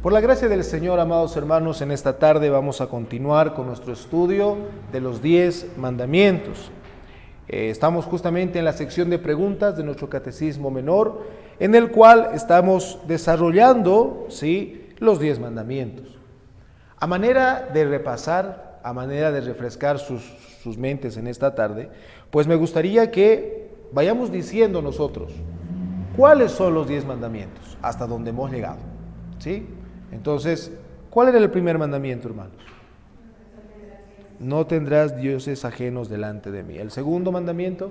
Por la gracia del Señor, amados hermanos, en esta tarde vamos a continuar con nuestro estudio de los 10 mandamientos. Estamos justamente en la sección de preguntas de nuestro Catecismo Menor, en el cual estamos desarrollando, ¿sí?, los 10 mandamientos. A manera de repasar, a manera de refrescar sus mentes en esta tarde, pues me gustaría que vayamos diciendo nosotros, ¿cuáles son los 10 mandamientos? Hasta donde hemos llegado, ¿sí? Entonces, ¿cuál era el primer mandamiento, hermanos? No tendrás dioses ajenos delante de mí. El segundo mandamiento,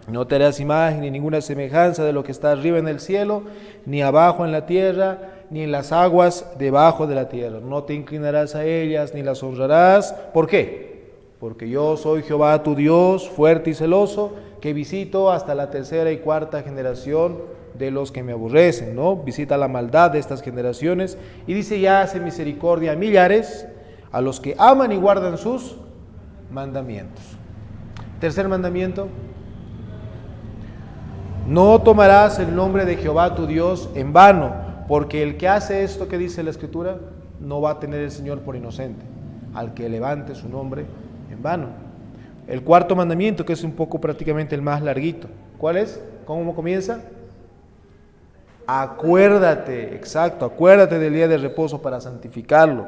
no te harás imagen ni ninguna semejanza de lo que está arriba en el cielo, ni abajo en la tierra, ni en las aguas debajo de la tierra. No te inclinarás a ellas, ni las honrarás. ¿Por qué? Porque yo soy Jehová tu Dios, fuerte y celoso, que visito hasta la tercera y cuarta generación de los que me aborrecen, ¿no? Visita la maldad de estas generaciones y dice, ya hace misericordia a millares, a los que aman y guardan sus mandamientos. Tercer mandamiento, no tomarás el nombre de Jehová tu Dios en vano, porque el que hace esto que dice la Escritura, no va a tener el Señor por inocente, al que levante su nombre en vano. El cuarto mandamiento, que es un poco prácticamente el más larguito, ¿cuál es? ¿Cómo comienza? Acuérdate, exacto, acuérdate del día de reposo para santificarlo.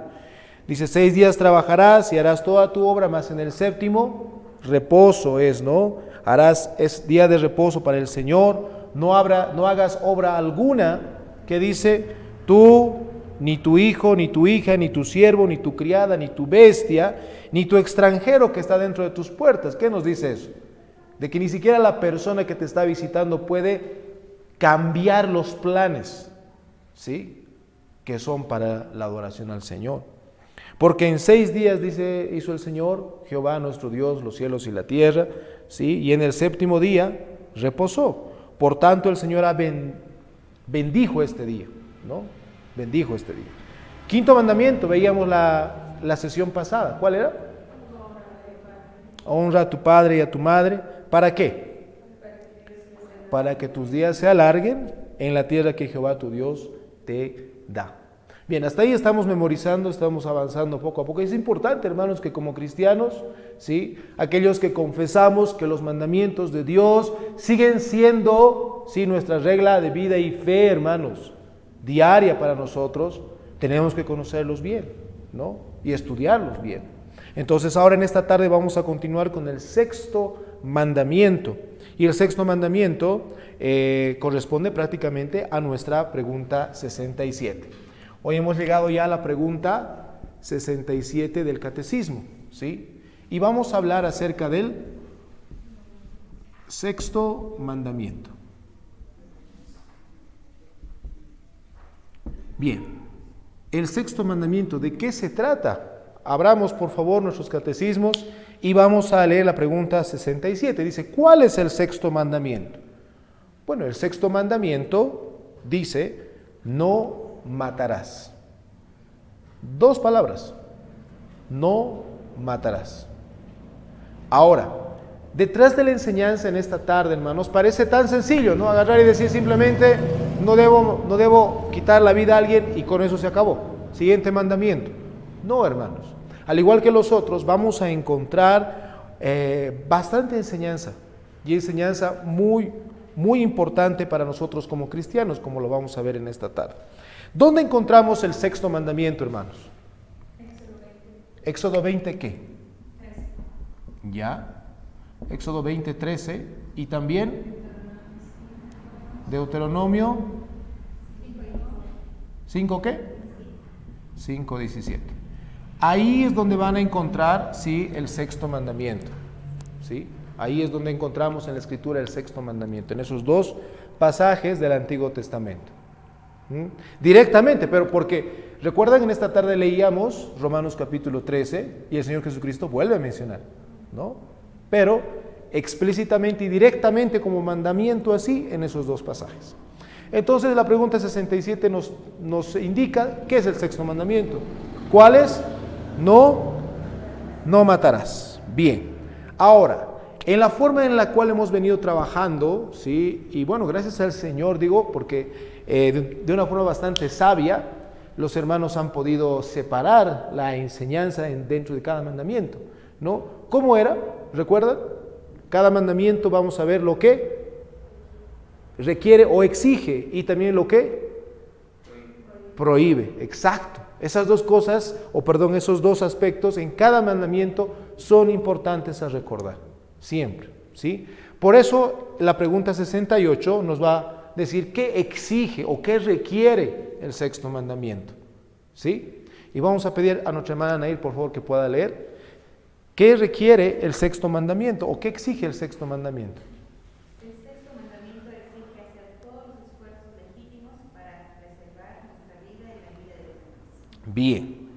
Dice, 6 días trabajarás y harás toda tu obra, mas en el séptimo reposo es, ¿no? Es día de reposo para el Señor, no hagas obra alguna, que dice, tú, ni tu hijo, ni tu hija, ni tu siervo, ni tu criada, ni tu bestia, ni tu extranjero que está dentro de tus puertas. ¿Qué nos dice eso? De que ni siquiera la persona que te está visitando puede cambiar los planes, ¿sí?, que son para la adoración al Señor. Porque en 6 días, dice, hizo el Señor, Jehová nuestro Dios, los cielos y la tierra, ¿sí?, y en el séptimo día reposó. Por tanto, el Señor bendijo este día, ¿no? Bendijo este día. Quinto mandamiento, veíamos la sesión pasada. ¿Cuál era? Honra a tu padre y a tu madre. ¿Para qué? Para que tus días se alarguen en la tierra que Jehová tu Dios te da. Bien, hasta ahí estamos memorizando, estamos avanzando poco a poco. Es importante, hermanos, que como cristianos, ¿sí?, aquellos que confesamos que los mandamientos de Dios siguen siendo, ¿sí?, nuestra regla de vida y fe, hermanos, diaria para nosotros, tenemos que conocerlos bien, ¿no?, y estudiarlos bien. Entonces, ahora en esta tarde vamos a continuar con el sexto mandamiento. Y el sexto mandamiento corresponde prácticamente a nuestra pregunta 67. Hoy hemos llegado ya a la pregunta 67 del Catecismo, ¿sí? Y vamos a hablar acerca del sexto mandamiento. Bien, el sexto mandamiento, ¿de qué se trata? Abramos por favor nuestros catecismos y vamos a leer la pregunta 67. Dice, ¿cuál es el sexto mandamiento? Bueno, el sexto mandamiento dice, no matarás. 2 palabras, no matarás. Ahora, detrás de la enseñanza en esta tarde, hermanos, parece tan sencillo, ¿no? Agarrar y decir simplemente, no debo quitar la vida a alguien y con eso se acabó. Siguiente mandamiento. No, hermanos. Al igual que los otros, vamos a encontrar bastante enseñanza, y enseñanza muy, muy importante para nosotros como cristianos, como lo vamos a ver en esta tarde. ¿Dónde encontramos el sexto mandamiento, hermanos? Éxodo 20, ¿qué? 13. ¿Ya? Éxodo 20, 13. Y también Deuteronomio 5, ¿qué? 5, 17. Ahí es donde van a encontrar, sí, el sexto mandamiento, ¿sí? Ahí es donde encontramos en la Escritura el sexto mandamiento, en esos 2 pasajes del Antiguo Testamento. Directamente, pero porque, recuerdan, en esta tarde leíamos Romanos capítulo 13 y el Señor Jesucristo vuelve a mencionar, ¿no? Pero explícitamente y directamente como mandamiento así en esos 2 pasajes. Entonces la pregunta 67 nos indica qué es el sexto mandamiento. ¿Cuál es? No matarás. Bien, ahora, en la forma en la cual hemos venido trabajando, ¿sí? Y bueno, gracias al Señor, digo, porque de una forma bastante sabia, los hermanos han podido separar la enseñanza dentro de cada mandamiento, ¿no? ¿Cómo era? ¿Recuerdan? Cada mandamiento vamos a ver lo que requiere o exige y también lo que prohíbe. Exacto. Esas dos cosas, esos dos aspectos en cada mandamiento son importantes a recordar, siempre, ¿sí? Por eso la pregunta 68 nos va a decir qué exige o qué requiere el sexto mandamiento, ¿sí? Y vamos a pedir a nuestra hermana Nair, por favor, que pueda leer. ¿Qué requiere el sexto mandamiento o qué exige el sexto mandamiento? El sexto mandamiento exige hacer todos los esfuerzos legítimos para preservar nuestra vida y la vida de los demás. Bien.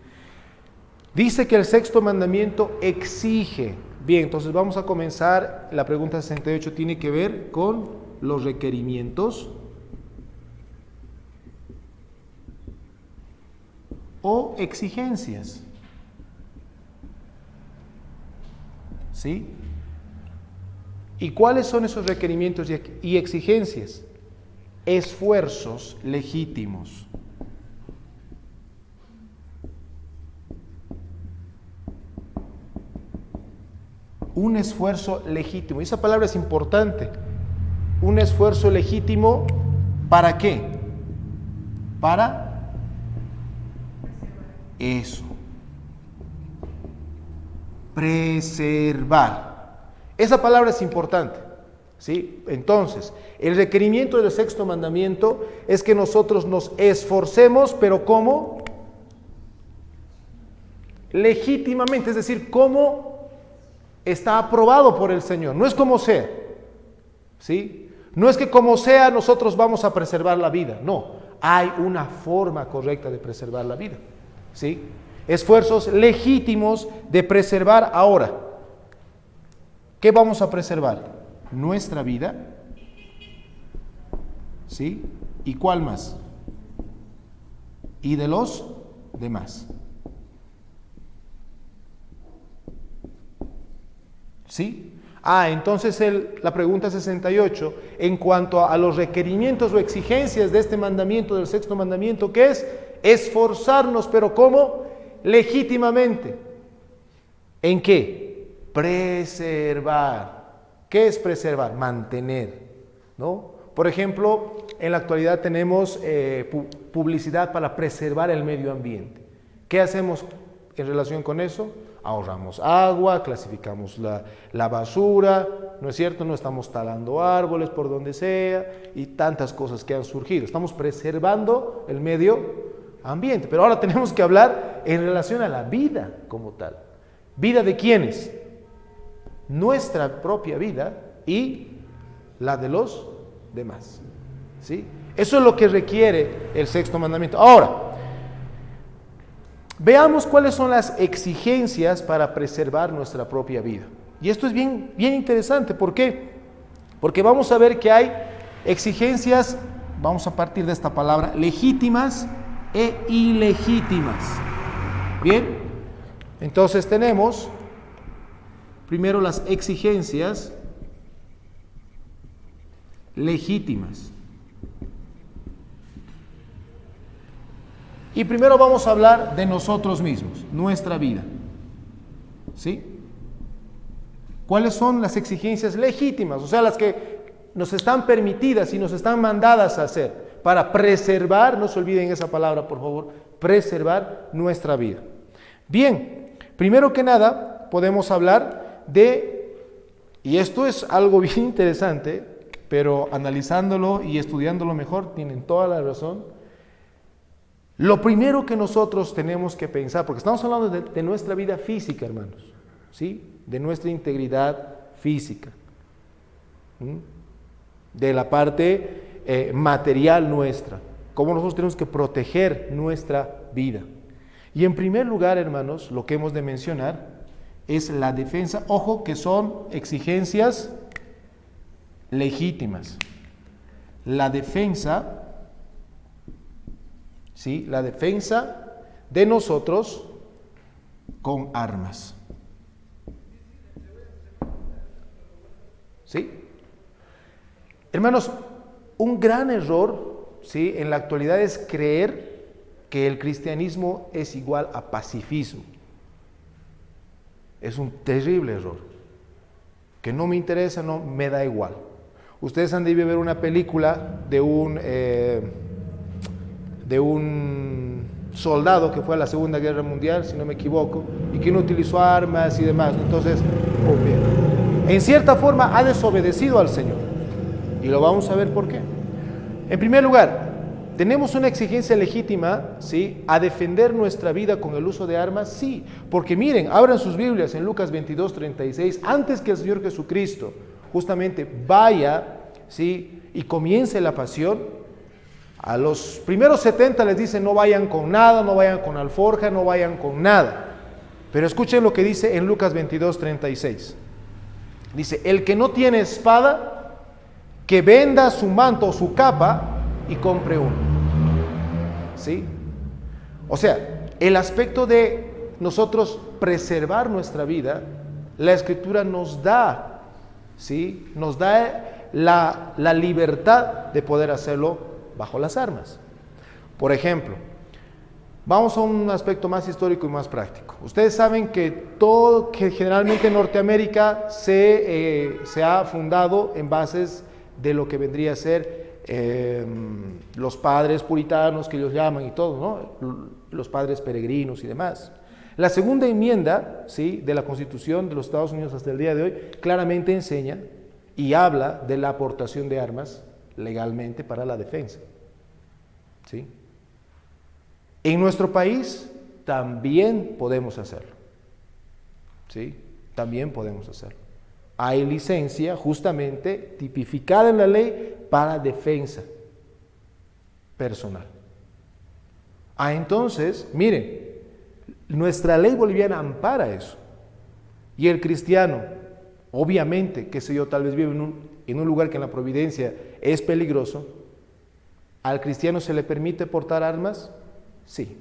Dice que el sexto mandamiento exige. Bien, entonces vamos a comenzar. La pregunta 68 tiene que ver con los requerimientos o exigencias. ¿Sí? ¿Y cuáles son esos requerimientos y exigencias? Esfuerzos legítimos. Un esfuerzo legítimo. Esa palabra es importante. Un esfuerzo legítimo, ¿para qué? Para eso. Preservar. Esa palabra es importante, ¿sí? Entonces, el requerimiento del sexto mandamiento es que nosotros nos esforcemos, pero ¿cómo? Legítimamente, es decir, ¿cómo está aprobado por el Señor? No es como sea, ¿sí? No es que como sea nosotros vamos a preservar la vida, no, hay una forma correcta de preservar la vida, ¿sí? Esfuerzos legítimos de preservar ahora. ¿Qué vamos a preservar? Nuestra vida, ¿sí? ¿Y cuál más? Y de los demás. ¿Sí? Entonces la pregunta 68, en cuanto a los requerimientos o exigencias de este mandamiento, del sexto mandamiento, ¿qué es? Esforzarnos, pero ¿cómo? Legítimamente. ¿En qué? Preservar. ¿Qué es preservar? Mantener, ¿no? Por ejemplo, en la actualidad tenemos publicidad para preservar el medio ambiente. ¿Qué hacemos en relación con eso? Ahorramos agua, clasificamos la basura, ¿no es cierto? No estamos talando árboles por donde sea y tantas cosas que han surgido. Estamos preservando el medio ambiente, pero ahora tenemos que hablar en relación a la vida como tal. ¿Vida de quiénes? Nuestra propia vida y la de los demás, ¿sí? Eso es lo que requiere el sexto mandamiento. Ahora, veamos cuáles son las exigencias para preservar nuestra propia vida. Y esto es bien interesante. ¿Por qué? Porque vamos a ver que hay exigencias, vamos a partir de esta palabra, legítimas e ilegítimas. Bien, entonces tenemos primero las exigencias legítimas. Y primero vamos a hablar de nosotros mismos, nuestra vida. ¿Sí? ¿Cuáles son las exigencias legítimas? O sea, las que nos están permitidas y nos están mandadas a hacer para preservar, no se olviden esa palabra, por favor, preservar nuestra vida. Bien, primero que nada, podemos hablar y esto es algo bien interesante, pero analizándolo y estudiándolo mejor, tienen toda la razón. Lo primero que nosotros tenemos que pensar, porque estamos hablando de nuestra vida física, hermanos, ¿sí? De nuestra integridad física, de la parte material nuestra, cómo nosotros tenemos que proteger nuestra vida. Y en primer lugar, hermanos, lo que hemos de mencionar es la defensa. Ojo, que son exigencias legítimas. La defensa, ¿sí? La defensa de nosotros con armas. ¿Sí? Hermanos, un gran error ¿sí?, en la actualidad es creer que el cristianismo es igual a pacifismo. Es un terrible error. Que no me interesa, no me da igual. Ustedes han debido ver una película de un soldado que fue a la Segunda Guerra Mundial, si no me equivoco, y que no utilizó armas y demás. Entonces, en cierta forma ha desobedecido al Señor. Y lo vamos a ver por qué. En primer lugar, ¿tenemos una exigencia legítima, ¿sí?, a defender nuestra vida con el uso de armas? Sí, porque miren, abran sus Biblias en Lucas 22:36, antes que el Señor Jesucristo justamente vaya, ¿sí?, y comience la pasión, a los primeros 70 les dice: no vayan con nada, no vayan con alforja, no vayan con nada. Pero escuchen lo que dice en Lucas 22:36. Dice: el que no tiene espada, que venda su manto o su capa y compre uno. ¿Sí? O sea, el aspecto de nosotros preservar nuestra vida, la Escritura nos da, ¿sí?, nos da la libertad de poder hacerlo bajo las armas. Por ejemplo, vamos a un aspecto más histórico y más práctico. Ustedes saben que generalmente en Norteamérica se ha fundado en bases de lo que vendría a ser los padres puritanos, que ellos llaman, y todo, ¿no?, los padres peregrinos y demás. La segunda enmienda, ¿sí?, de la Constitución de los Estados Unidos hasta el día de hoy claramente enseña y habla de la aportación de armas legalmente para la defensa. ¿Sí? En nuestro país también podemos hacerlo. ¿Sí? También podemos hacerlo. Hay licencia justamente tipificada en la ley para defensa personal. Entonces, miren, nuestra ley boliviana ampara eso. Y el cristiano, obviamente, qué sé yo, tal vez vive en un lugar que en la providencia es peligroso, ¿al cristiano se le permite portar armas? Sí.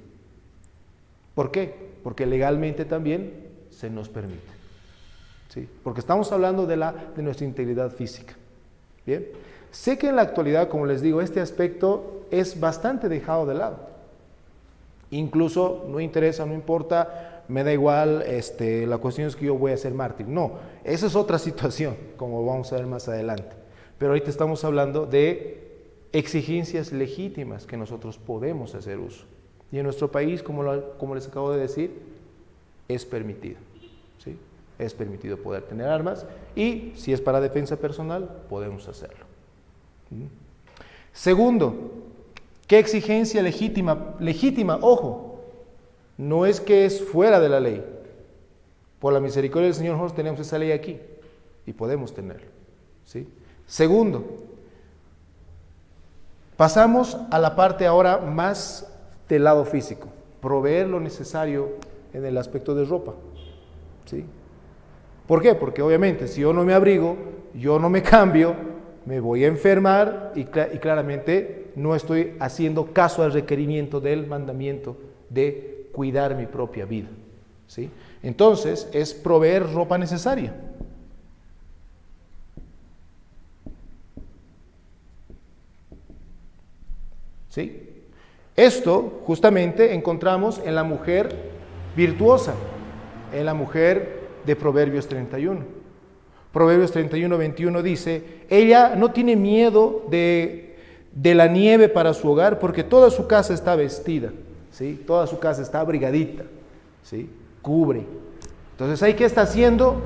¿Por qué? Porque legalmente también se nos permite. ¿Sí? Porque estamos hablando de nuestra integridad física. Bien. Sé que en la actualidad, como les digo, este aspecto es bastante dejado de lado. Incluso no interesa, no importa, me da igual, la cuestión es que yo voy a ser mártir. No, esa es otra situación, como vamos a ver más adelante. Pero ahorita estamos hablando de exigencias legítimas que nosotros podemos hacer uso. Y en nuestro país, como les acabo de decir, es permitido. ¿Sí? Es permitido poder tener armas, y si es para defensa personal, podemos hacerlo. Segundo, ¿qué exigencia legítima? Legítima, ojo, no es que es fuera de la ley. Por la misericordia del Señor, nosotros tenemos esa ley aquí y podemos tenerlo. ¿Sí? Segundo, pasamos a la parte ahora más del lado físico, proveer lo necesario en el aspecto de ropa. ¿Sí? ¿Por qué? Porque obviamente si yo no me abrigo, yo no me cambio, me voy a enfermar y claramente no estoy haciendo caso al requerimiento del mandamiento de cuidar mi propia vida. ¿Sí? Entonces es proveer ropa necesaria. ¿Sí? Esto justamente encontramos en la mujer virtuosa, en la mujer de Proverbios 31. Proverbios 31:21 dice: ella no tiene miedo de la nieve para su hogar, porque toda su casa está vestida, ¿sí? Toda su casa está abrigadita, ¿sí? Cubre. Entonces, ¿ahí qué está haciendo?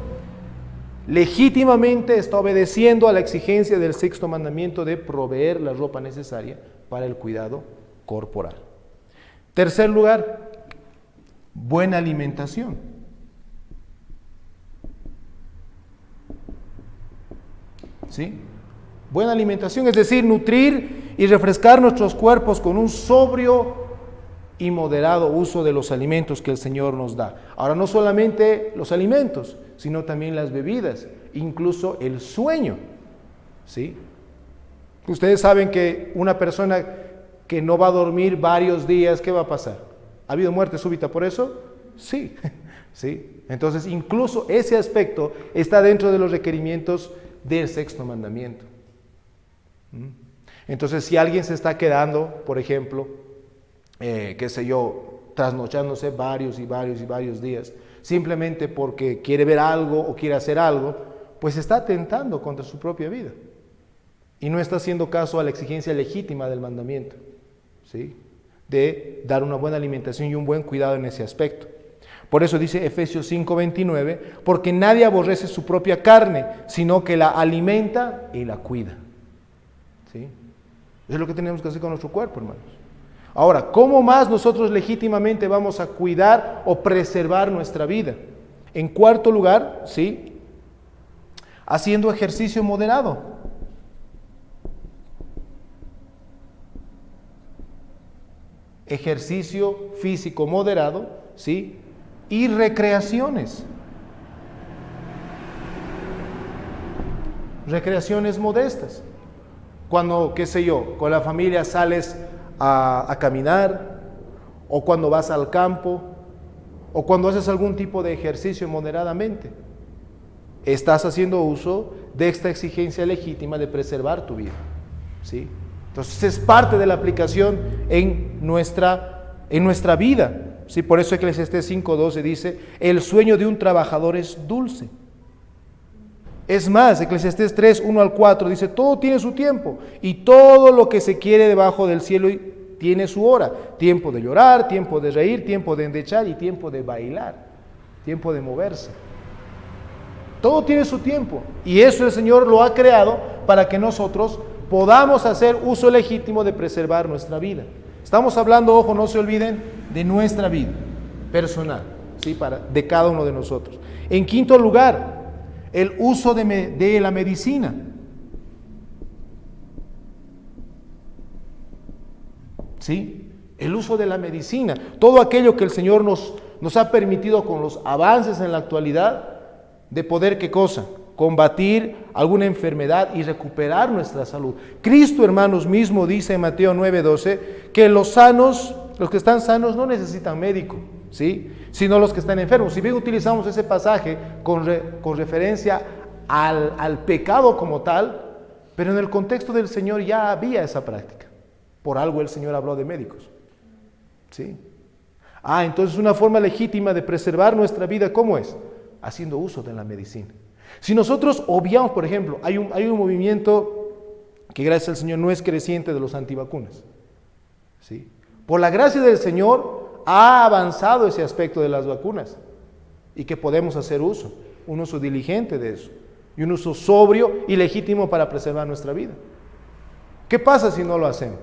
Legítimamente está obedeciendo a la exigencia del sexto mandamiento de proveer la ropa necesaria para el cuidado corporal. Tercer lugar, buena alimentación. ¿Sí? Buena alimentación, es decir, nutrir y refrescar nuestros cuerpos con un sobrio y moderado uso de los alimentos que el Señor nos da. Ahora, no solamente los alimentos, sino también las bebidas, incluso el sueño. ¿Sí? Ustedes saben que una persona que no va a dormir varios días, ¿qué va a pasar? ¿Ha habido muerte súbita por eso? Sí. ¿Sí? Entonces, incluso ese aspecto está dentro de los requerimientos del sexto mandamiento. Entonces, si alguien se está quedando, por ejemplo, qué sé yo, trasnochándose varios días, simplemente porque quiere ver algo o quiere hacer algo, pues está atentando contra su propia vida. Y no está haciendo caso a la exigencia legítima del mandamiento, ¿sí? De dar una buena alimentación y un buen cuidado en ese aspecto. Por eso dice Efesios 5:29, porque nadie aborrece su propia carne, sino que la alimenta y la cuida. ¿Sí? Eso es lo que tenemos que hacer con nuestro cuerpo, hermanos. Ahora, ¿cómo más nosotros legítimamente vamos a cuidar o preservar nuestra vida? En cuarto lugar, ¿sí? Haciendo ejercicio moderado. Ejercicio físico moderado, ¿sí? Y recreaciones. Recreaciones modestas. Cuando, qué sé yo, con la familia sales a caminar, o cuando vas al campo, o cuando haces algún tipo de ejercicio moderadamente. Estás haciendo uso de esta exigencia legítima de preservar tu vida, ¿sí? Entonces es parte de la aplicación en nuestra vida, ¿sí? Por eso Eclesiastés 5:12 dice, el sueño de un trabajador es dulce. Es más, Eclesiastés 3:1-4 dice, todo tiene su tiempo y todo lo que se quiere debajo del cielo tiene su hora. Tiempo de llorar, tiempo de reír, tiempo de endechar y tiempo de bailar, tiempo de moverse. Todo tiene su tiempo y eso el Señor lo ha creado para que nosotros podamos hacer uso legítimo de preservar nuestra vida. Estamos hablando, ojo, no se olviden, de nuestra vida personal, ¿sí? De cada uno de nosotros. En quinto lugar, el uso de la medicina. ¿Sí? El uso de la medicina. Todo aquello que el Señor nos ha permitido con los avances en la actualidad, de poder, ¿qué cosa? Combatir alguna enfermedad y recuperar nuestra salud. Cristo, hermanos, mismo dice en Mateo 9:12 que los que están sanos no necesitan médico, ¿sí? Sino los que están enfermos. Si bien utilizamos ese pasaje con referencia al pecado como tal, pero en el contexto del Señor ya había esa práctica. Por algo el Señor habló de médicos, ¿sí? Entonces una forma legítima de preservar nuestra vida, ¿cómo es? Haciendo uso de la medicina. Si nosotros obviamos, por ejemplo, hay un movimiento que gracias al Señor no es creciente de los antivacunas, ¿sí? Por la gracia del Señor ha avanzado ese aspecto de las vacunas y que podemos hacer uso, un uso diligente de eso y un uso sobrio y legítimo para preservar nuestra vida. ¿Qué pasa si no lo hacemos?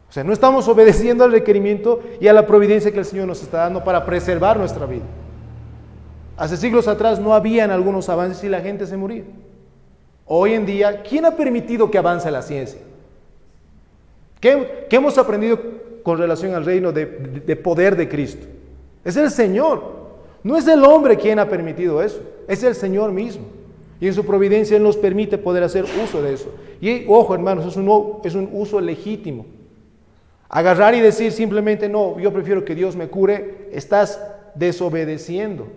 O sea, no estamos obedeciendo al requerimiento y a la providencia que el Señor nos está dando para preservar nuestra vida. Hace siglos atrás no habían algunos avances y la gente se moría. Hoy en día, ¿quién ha permitido que avance la ciencia? ¿Qué hemos aprendido con relación al reino de poder de Cristo? Es el Señor. No es el hombre quien ha permitido eso, es el Señor mismo. Y en su providencia Él nos permite poder hacer uso de eso. Y ojo, hermanos, es un uso legítimo. Agarrar y decir simplemente, no, yo prefiero que Dios me cure, estás desobedeciendo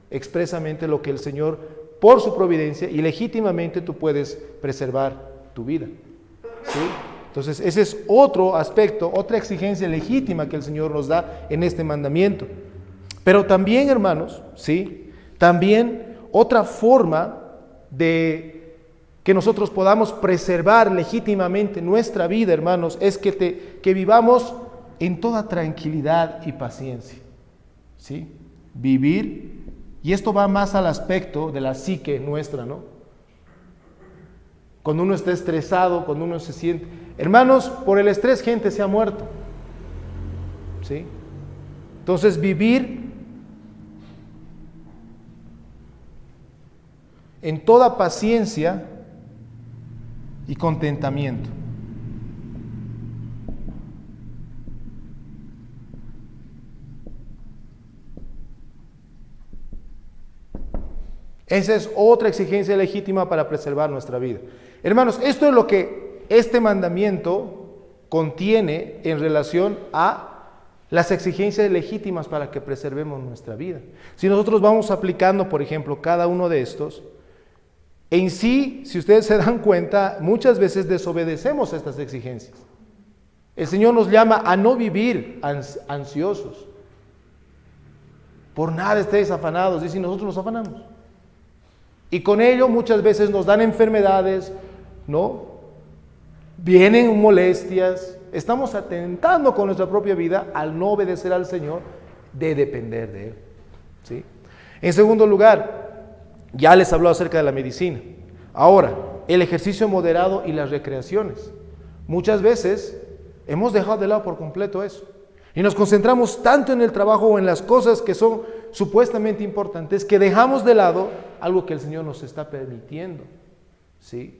expresamente lo que el Señor, por su providencia y legítimamente tú puedes preservar tu vida, ¿sí? Entonces ese es otro aspecto, otra exigencia legítima que el Señor nos da en este mandamiento. Pero también, hermanos, ¿sí? También otra forma de que nosotros podamos preservar legítimamente nuestra vida, hermanos, es que vivamos en toda tranquilidad y paciencia, ¿sí? Vivir. Y esto va más al aspecto de la psique nuestra, ¿no? Cuando uno está estresado, cuando uno se siente... Hermanos, por el estrés gente se ha muerto, ¿sí? Entonces vivir en toda paciencia y contentamiento. Esa es otra exigencia legítima para preservar nuestra vida. Hermanos, esto es lo que este mandamiento contiene en relación a las exigencias legítimas para que preservemos nuestra vida. Si nosotros vamos aplicando, por ejemplo, cada uno de estos, En sí, si ustedes se dan cuenta, muchas veces desobedecemos estas exigencias. El Señor nos llama a no vivir ansiosos. Por nada estéis afanados, dice, y nosotros nos afanamos. Y con ello muchas veces nos dan enfermedades, ¿no? Vienen molestias. Estamos atentando con nuestra propia vida al no obedecer al Señor, de depender de Él, ¿sí? En segundo lugar, ya les habló acerca de la medicina. Ahora, el ejercicio moderado y las recreaciones. Muchas veces hemos dejado de lado por completo eso. Y nos concentramos tanto en el trabajo o en las cosas que son supuestamente importantes que dejamos de lado algo que el Señor nos está permitiendo, ¿sí?,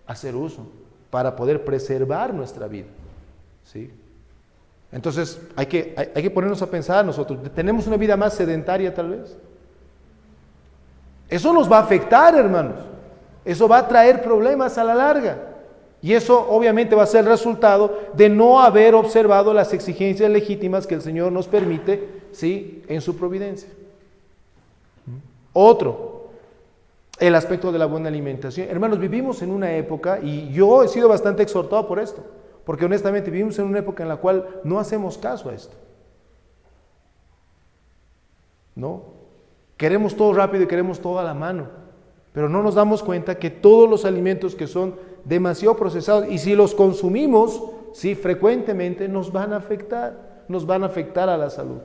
hacer uso para poder preservar nuestra vida, ¿sí? Entonces hay que ponernos a pensar nosotros, ¿tenemos una vida más sedentaria tal vez? Eso nos va a afectar, hermanos. Eso va a traer problemas a la larga. Y eso obviamente va a ser el resultado de no haber observado las exigencias legítimas que el Señor nos permite, ¿sí?, en su providencia. Otro, el aspecto de la buena alimentación. Hermanos, vivimos en una época, y yo he sido bastante exhortado por esto, porque honestamente vivimos en una época en la cual no hacemos caso a esto. ¿No? Queremos todo rápido y queremos todo a la mano, pero no nos damos cuenta que todos los alimentos que son demasiado procesados, y si los consumimos, ¿sí?, frecuentemente nos van a afectar a la salud,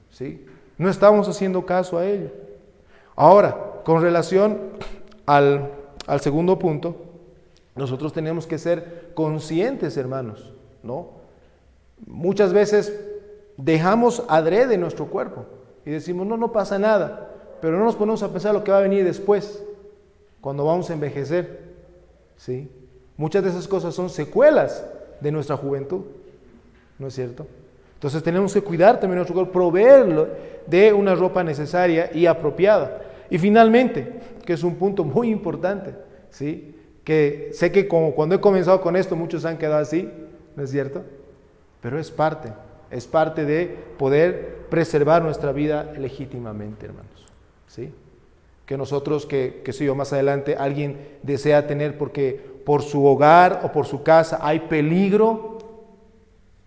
¿sí? No estamos haciendo caso a ello. Ahora, con relación al segundo punto, nosotros tenemos que ser conscientes, hermanos, ¿no? Muchas veces dejamos adrede nuestro cuerpo y decimos, no pasa nada, pero no nos ponemos a pensar lo que va a venir después, cuando vamos a envejecer, ¿sí? Muchas de esas cosas son secuelas de nuestra juventud, ¿no es cierto? Entonces tenemos que cuidar también nuestro cuerpo, proveerlo de una ropa necesaria y apropiada. Y finalmente, que es un punto muy importante, ¿sí?, que sé que como cuando he comenzado con esto muchos han quedado así, ¿no es cierto? Pero es parte de poder preservar nuestra vida legítimamente, hermanos, ¿sí? Que nosotros, que sé yo, más adelante alguien desea tener porque por su hogar o por su casa hay peligro,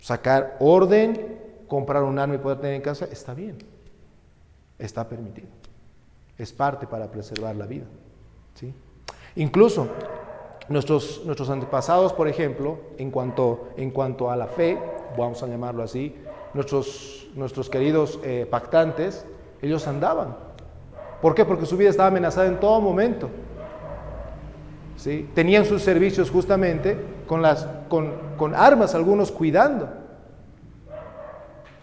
sacar orden, comprar un arma y poder tener en casa, está bien, está permitido. Es parte para preservar la vida, ¿sí? Incluso nuestros antepasados, por ejemplo, en cuanto a la fe, vamos a llamarlo así, nuestros queridos pactantes, ellos andaban. ¿Por qué? Porque su vida estaba amenazada en todo momento, ¿sí? Tenían sus servicios justamente con armas, algunos cuidando,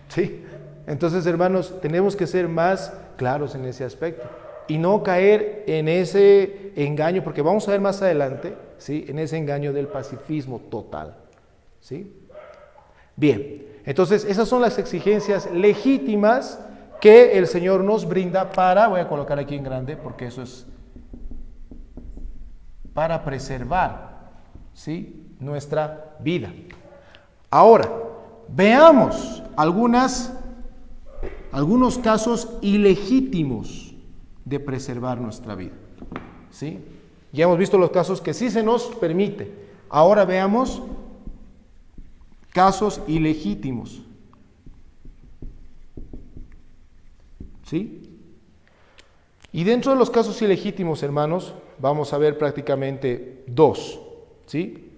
¿sí? Entonces, hermanos, tenemos que ser más claros en ese aspecto y no caer en ese engaño, porque vamos a ver más adelante, ¿sí?, en ese engaño del pacifismo total, ¿sí? Bien, entonces esas son las exigencias legítimas que el Señor nos brinda para, voy a colocar aquí en grande porque eso es para preservar, ¿sí?, nuestra vida. Ahora, veamos algunos casos ilegítimos de preservar nuestra vida, ¿sí? Ya hemos visto los casos que sí se nos permite. Ahora veamos casos ilegítimos, ¿sí? Y dentro de los casos ilegítimos, hermanos, vamos a ver prácticamente dos, ¿sí?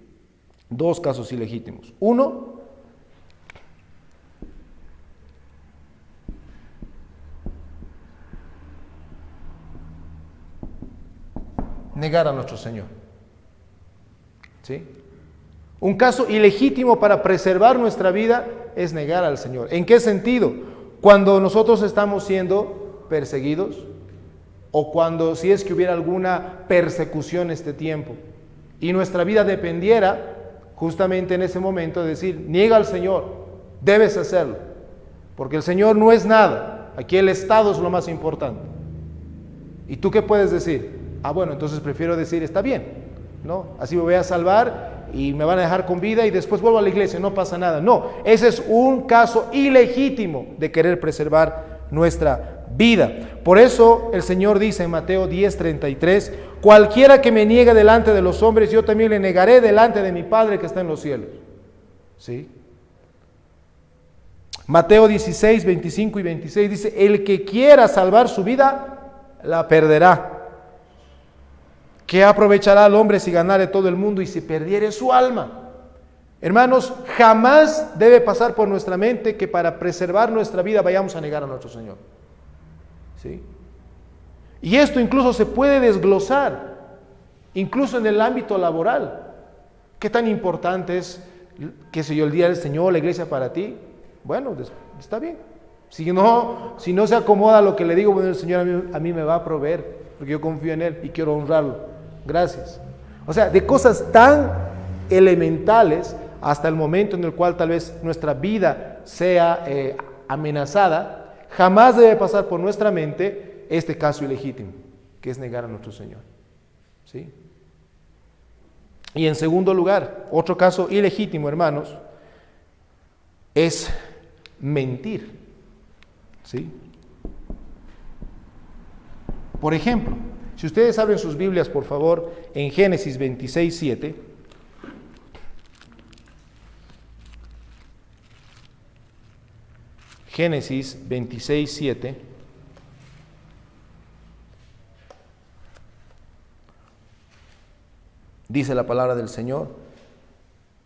Dos casos ilegítimos. Uno, negar a nuestro Señor, ¿sí? Un caso ilegítimo para preservar nuestra vida es negar al Señor. ¿En qué sentido? Cuando nosotros estamos siendo perseguidos o cuando, si es que hubiera alguna persecución este tiempo y nuestra vida dependiera justamente en ese momento de decir, niega al Señor, debes hacerlo, porque el Señor no es nada, aquí el Estado es lo más importante. ¿Y tú qué puedes decir? Bueno, entonces prefiero decir, está bien, ¿no? Así me voy a salvar y me van a dejar con vida y después vuelvo a la iglesia, no pasa nada. No, ese es un caso ilegítimo de querer preservar nuestra vida. Por eso el Señor dice en Mateo 10:33, cualquiera que me niegue delante de los hombres, yo también le negaré delante de mi Padre que está en los cielos. ¿Sí? Mateo 16:25 y 26 dice, el que quiera salvar su vida, la perderá. ¿Qué aprovechará al hombre si ganare todo el mundo y si perdiere su alma? Hermanos, jamás debe pasar por nuestra mente que para preservar nuestra vida vayamos a negar a nuestro Señor. ¿Sí? Y esto incluso se puede desglosar, incluso en el ámbito laboral. ¿Qué tan importante es, qué sé yo, el día del Señor, la iglesia para ti? Bueno, está bien. Si no se acomoda a lo que le digo, bueno, el Señor a mí me va a proveer, porque yo confío en Él y quiero honrarlo. Gracias. O sea, de cosas tan elementales hasta el momento en el cual tal vez nuestra vida sea amenazada, jamás debe pasar por nuestra mente este caso ilegítimo, que es negar a nuestro Señor. ¿Sí? Y en segundo lugar, otro caso ilegítimo, hermanos, es mentir. ¿Sí? Por ejemplo, si ustedes abren sus Biblias, por favor, en Génesis 26:7. Génesis 26:7. Dice la palabra del Señor.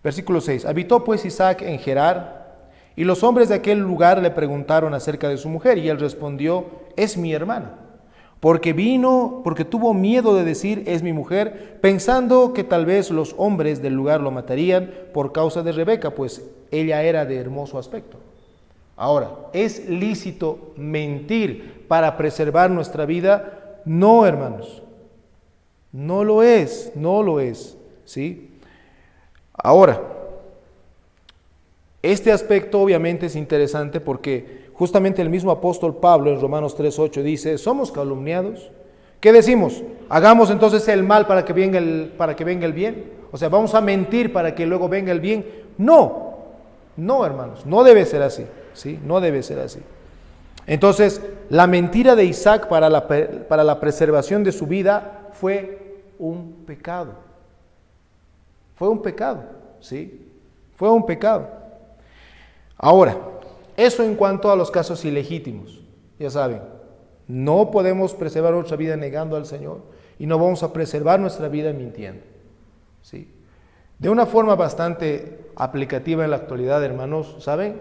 Versículo 6. Habitó pues Isaac en Gerar, y los hombres de aquel lugar le preguntaron acerca de su mujer, y él respondió, es mi hermana. Porque tuvo miedo de decir, es mi mujer, pensando que tal vez los hombres del lugar lo matarían por causa de Rebeca, pues ella era de hermoso aspecto. Ahora, ¿es lícito mentir para preservar nuestra vida? No, hermanos. No lo es, ¿sí? Ahora, este aspecto obviamente es interesante porque justamente el mismo apóstol Pablo en Romanos 3:8 dice, ¿somos calumniados? ¿Qué decimos? ¿Hagamos entonces el mal para que venga el bien? O sea, ¿vamos a mentir para que luego venga el bien? No, hermanos, no debe ser así, ¿sí? No debe ser así. Entonces, la mentira de Isaac para la preservación de su vida fue un pecado. Fue un pecado, ¿sí? Fue un pecado. Ahora, eso en cuanto a los casos ilegítimos. Ya saben, no podemos preservar nuestra vida negando al Señor y no vamos a preservar nuestra vida mintiendo, ¿sí? De una forma bastante aplicativa en la actualidad, hermanos, ¿saben?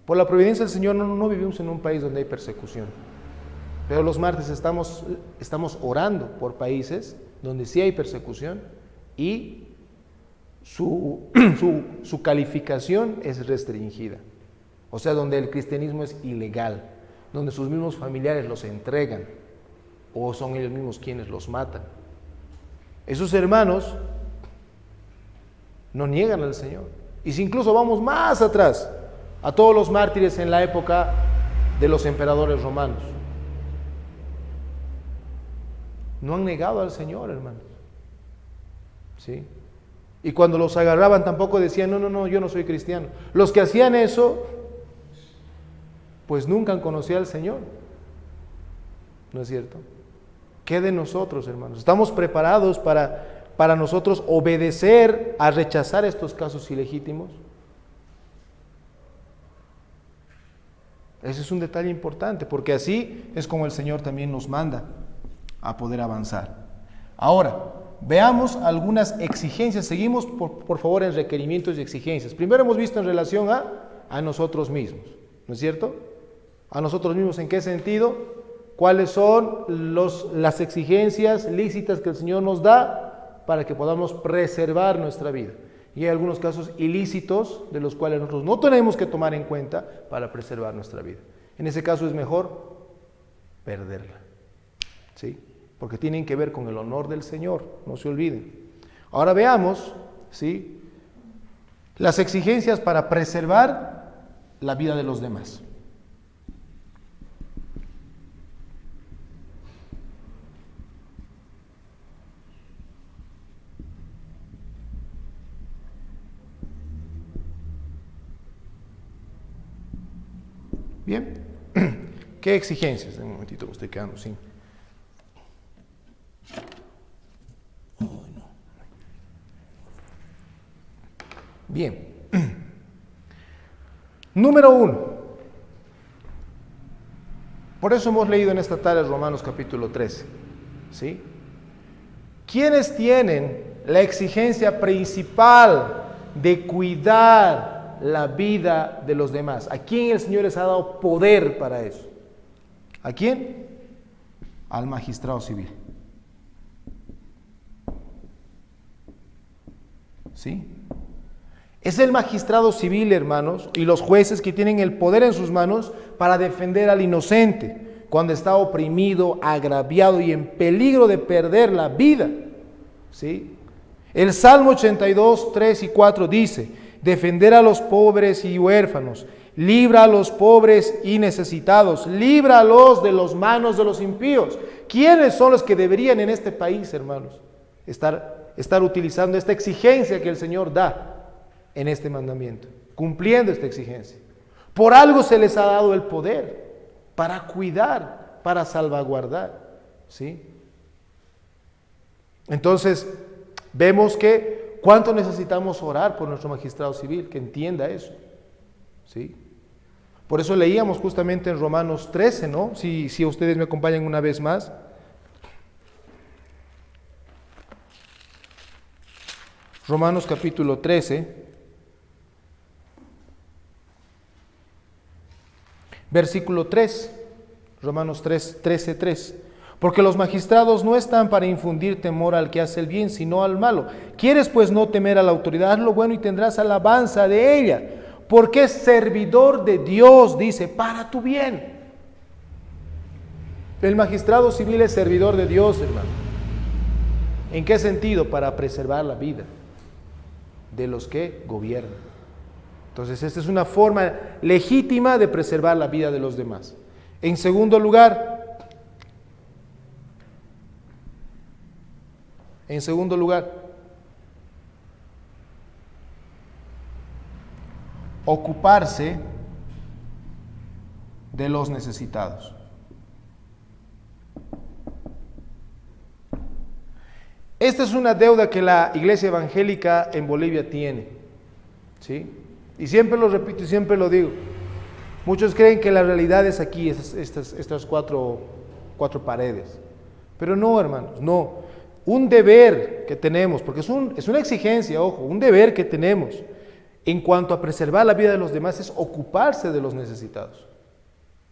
Por la providencia del Señor no vivimos en un país donde hay persecución. Pero los martes estamos orando por países donde sí hay persecución y su calificación es restringida. O sea, donde el cristianismo es ilegal, donde sus mismos familiares los entregan o son ellos mismos quienes los matan. Esos hermanos no niegan al Señor. Y si incluso vamos más atrás, a todos los mártires en la época de los emperadores romanos, no han negado al Señor, hermanos. ¿Sí? Y cuando los agarraban tampoco decían, no, yo no soy cristiano. Los que hacían eso, pues nunca han conocido al Señor. ¿No es cierto? ¿Qué de nosotros, hermanos? ¿Estamos preparados para nosotros obedecer a rechazar estos casos ilegítimos? Ese es un detalle importante, porque así es como el Señor también nos manda a poder avanzar. Ahora, veamos algunas exigencias. Seguimos, por favor, en requerimientos y exigencias. Primero hemos visto en relación a nosotros mismos, ¿no es cierto? A nosotros mismos, ¿en qué sentido? ¿Cuáles son las exigencias lícitas que el Señor nos da para que podamos preservar nuestra vida? Y hay algunos casos ilícitos de los cuales nosotros no tenemos que tomar en cuenta para preservar nuestra vida. En ese caso es mejor perderla, ¿sí? Porque tienen que ver con el honor del Señor, no se olviden. Ahora veamos, ¿sí?, las exigencias para preservar la vida de los demás. Bien, ¿Qué exigencias? Un momentito, me estoy quedando sin. Bien. Número 1. Por eso hemos leído en esta tarde Romanos capítulo 13. ¿Sí? ¿Quiénes tienen la exigencia principal de cuidar la vida de los demás? ¿A quién el Señor les ha dado poder para eso? ¿A quién? Al magistrado civil. ¿Sí? Es el magistrado civil, hermanos, y los jueces que tienen el poder en sus manos para defender al inocente cuando está oprimido, agraviado y en peligro de perder la vida. ¿Sí? El Salmo 82, 3 y 4 dice: defender a los pobres y huérfanos, libra a los pobres y necesitados, líbralos de las manos de los impíos. ¿Quiénes son los que deberían en este país, hermanos, estar utilizando esta exigencia que el Señor da en este mandamiento, cumpliendo esta exigencia? Por algo se les ha dado el poder para cuidar, para salvaguardar, ¿sí? Entonces, vemos que cuánto necesitamos orar por nuestro magistrado civil, que entienda eso, ¿sí? Por eso leíamos justamente en Romanos 13, ¿no? Si ustedes me acompañan una vez más. Romanos capítulo 13. Versículo 3, Romanos 3, 13, 3. Porque los magistrados no están para infundir temor al que hace el bien, sino al malo. ¿Quieres pues no temer a la autoridad? Haz lo bueno y tendrás alabanza de ella. Porque es servidor de Dios, dice, para tu bien. El magistrado civil es servidor de Dios, hermano. ¿En qué sentido? Para preservar la vida de los que gobiernan. Entonces, esta es una forma legítima de preservar la vida de los demás. En segundo lugar, ocuparse de los necesitados. Esta es una deuda que la iglesia evangélica en Bolivia tiene, ¿sí? Y siempre lo repito y siempre lo digo. Muchos creen que la realidad es aquí, estas cuatro paredes. Pero no, hermanos, no. Un deber que tenemos, porque es una exigencia, ojo, un deber que tenemos en cuanto a preservar la vida de los demás es ocuparse de los necesitados.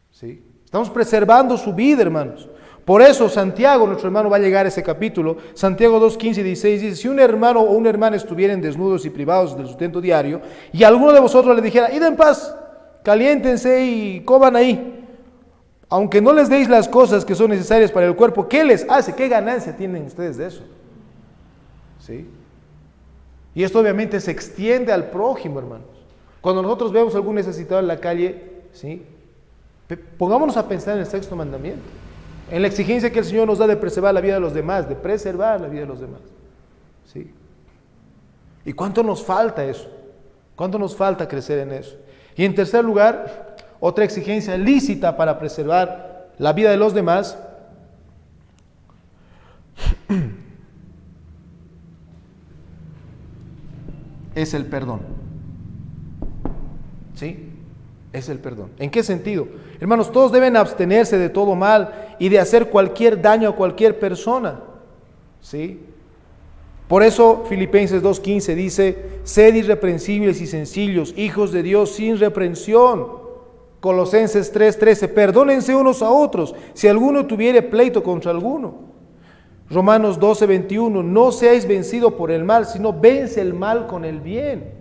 ¿Sí? Estamos preservando su vida, hermanos. Por eso Santiago, nuestro hermano, va a llegar a ese capítulo. Santiago 2, 15 y 16 dice: si un hermano o una hermana estuvieran desnudos y privados del sustento diario, y alguno de vosotros le dijera: id en paz, caliéntense y coman ahí, aunque no les deis las cosas que son necesarias para el cuerpo, ¿qué les hace? ¿Qué ganancia tienen ustedes de eso? ¿Sí? Y esto obviamente se extiende al prójimo, hermanos. Cuando nosotros vemos a algún necesitado en la calle, ¿sí?, pongámonos a pensar en el sexto mandamiento, en la exigencia que el Señor nos da de preservar la vida de los demás, de preservar la vida de los demás. ¿Sí? ¿Y cuánto nos falta eso? ¿Cuánto nos falta crecer en eso? Y en tercer lugar, otra exigencia lícita para preservar la vida de los demás es el perdón. ¿Sí? Es el perdón. ¿En qué sentido? Hermanos, todos deben abstenerse de todo mal y de hacer cualquier daño a cualquier persona. ¿Sí? Por eso Filipenses 2:15 dice: sed irreprensibles y sencillos, hijos de Dios sin reprensión. Colosenses 3:13, perdónense unos a otros si alguno tuviere pleito contra alguno. Romanos 12:21, no seáis vencidos por el mal, sino vence el mal con el bien.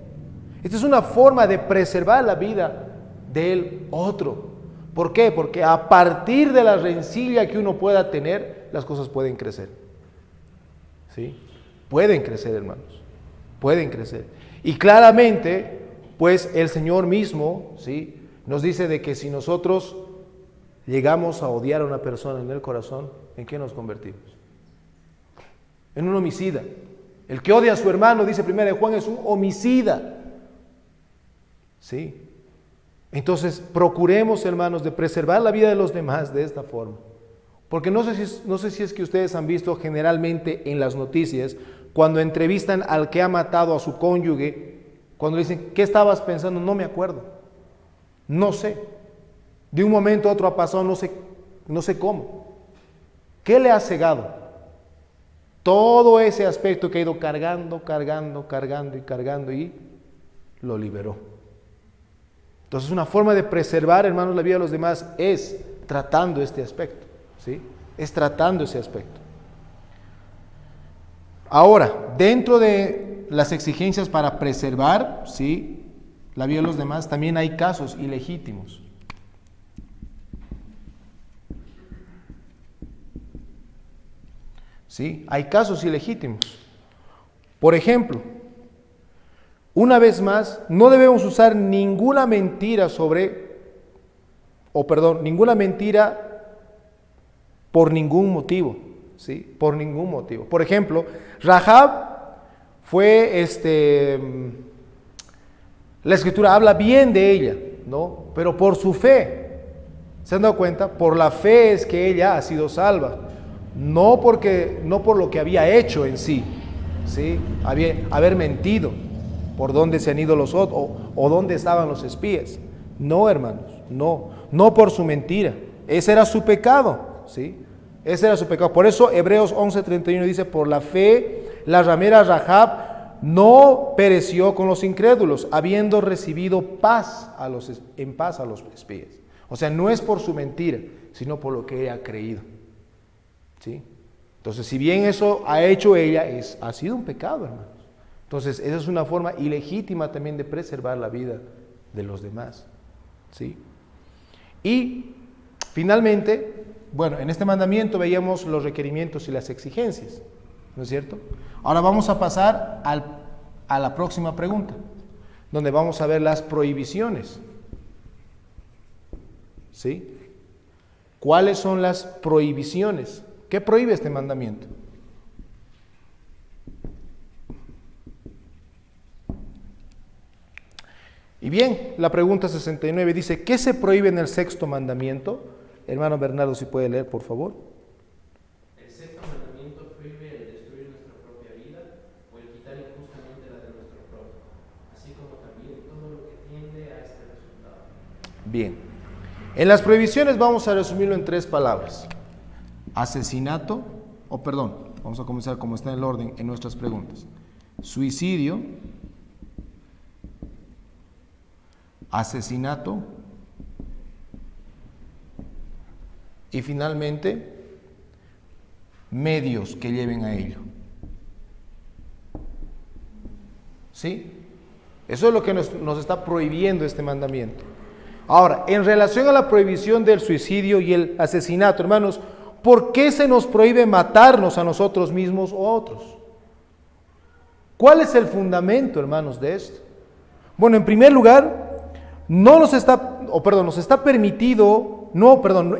Esta es una forma de preservar la vida del otro. ¿Por qué? Porque a partir de la rencilla que uno pueda tener, las cosas pueden crecer. ¿Sí? Pueden crecer, hermanos. Pueden crecer. Y claramente, pues el Señor mismo, ¿sí?, nos dice de que si nosotros llegamos a odiar a una persona en el corazón, ¿en qué nos convertimos? En un homicida. El que odia a su hermano, dice 1 Juan, es un homicida. ¿Sí? Entonces, procuremos, hermanos, de preservar la vida de los demás de esta forma. Porque no sé si es que ustedes han visto generalmente en las noticias, cuando entrevistan al que ha matado a su cónyuge, cuando le dicen, ¿qué estabas pensando? No me acuerdo. No sé. De un momento a otro ha pasado, no sé cómo. ¿Qué le ha cegado? Todo ese aspecto que ha ido cargando y lo liberó. Entonces, una forma de preservar, hermanos, la vida de los demás es tratando este aspecto, ¿sí? Es tratando ese aspecto. Ahora, dentro de las exigencias para preservar, ¿sí?, la vida de los demás, también hay casos ilegítimos. ¿Sí? Hay casos ilegítimos. Por ejemplo, una vez más, no debemos usar ninguna mentira ninguna mentira por ningún motivo, ¿sí? Por ningún motivo. Por ejemplo, Rahab fue, la Escritura habla bien de ella, ¿no? Pero por su fe, ¿se han dado cuenta? Por la fe es que ella ha sido salva, no por lo que había hecho en sí, ¿sí? Haber mentido, por dónde se han ido los otros, o dónde estaban los espías. No, hermanos, no por su mentira. Ese era su pecado, ¿sí? Ese era su pecado. Por eso Hebreos 11:31 dice, por la fe, la ramera Rahab no pereció con los incrédulos, habiendo recibido en paz a los espías. O sea, no es por su mentira, sino por lo que ella ha creído, ¿sí? Entonces, si bien eso ha hecho ella, ha sido un pecado, hermanos. Entonces, esa es una forma ilegítima también de preservar la vida de los demás, ¿sí? Y, finalmente, bueno, en este mandamiento veíamos los requerimientos y las exigencias, ¿no es cierto? Ahora vamos a pasar a la próxima pregunta, donde vamos a ver las prohibiciones, ¿sí? ¿Cuáles son las prohibiciones? ¿Qué prohíbe este mandamiento? Y bien, la pregunta 69 dice, ¿qué se prohíbe en el sexto mandamiento? Hermano Bernardo, si puede leer, por favor. El sexto mandamiento prohíbe el destruir nuestra propia vida o el quitar injustamente la de nuestro prójimo, así como también todo lo que tiende a este resultado. Bien, en las prohibiciones vamos a resumirlo en 3 palabras. Asesinato, vamos a comenzar como está en el orden en nuestras preguntas. Suicidio, asesinato y finalmente medios que lleven a ello. ¿Sí? Eso es lo que nos está prohibiendo este mandamiento. Ahora, en relación a la prohibición del suicidio y el asesinato, hermanos, ¿por qué se nos prohíbe matarnos a nosotros mismos o a otros? ¿Cuál es el fundamento, hermanos, de esto? Bueno, en primer lugar,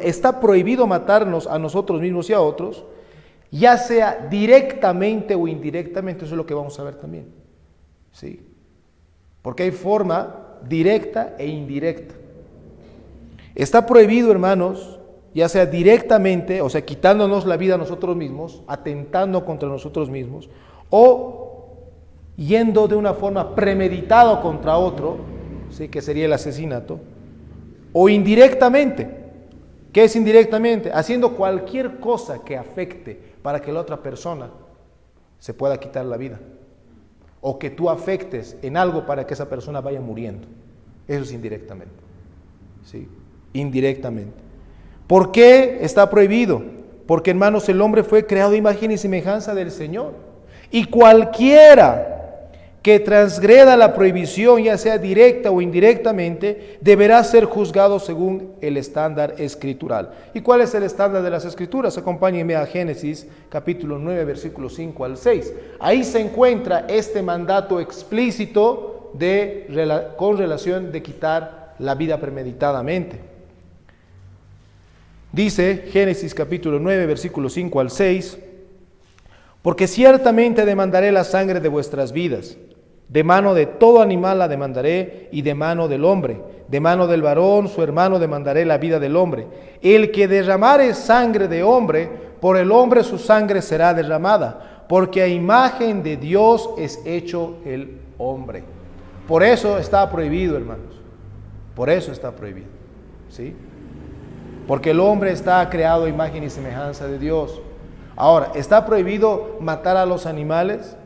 está prohibido matarnos a nosotros mismos y a otros, ya sea directamente o indirectamente. Eso es lo que vamos a ver también, ¿sí? Porque hay forma directa e indirecta. Está prohibido, hermanos, ya sea directamente, o sea, quitándonos la vida a nosotros mismos, atentando contra nosotros mismos, o yendo de una forma premeditada contra otro, ¿sí?, que sería el asesinato, o indirectamente. ¿Qué es indirectamente? Haciendo cualquier cosa que afecte para que la otra persona se pueda quitar la vida, o que tú afectes en algo para que esa persona vaya muriendo. Eso es indirectamente, ¿sí? Indirectamente. ¿Por qué está prohibido? Porque, hermanos, el hombre fue creado a imagen y semejanza del Señor, y cualquiera que transgreda la prohibición, ya sea directa o indirectamente, deberá ser juzgado según el estándar escritural. ¿Y cuál es el estándar de las escrituras? Acompáñenme a Génesis capítulo 9, versículos 5 al 6. Ahí se encuentra este mandato explícito con relación de quitar la vida premeditadamente. Dice Génesis capítulo 9, versículos 5 al 6, porque ciertamente demandaré la sangre de vuestras vidas, De mano de todo animal la demandaré, y de mano del hombre. De mano del varón, su hermano, demandaré la vida del hombre. El que derramare sangre de hombre, por el hombre su sangre será derramada, porque a imagen de Dios es hecho el hombre. Por eso está prohibido, hermanos. Por eso está prohibido. ¿Sí? Porque el hombre está creado a imagen y semejanza de Dios. Ahora, ¿está prohibido matar a los animales?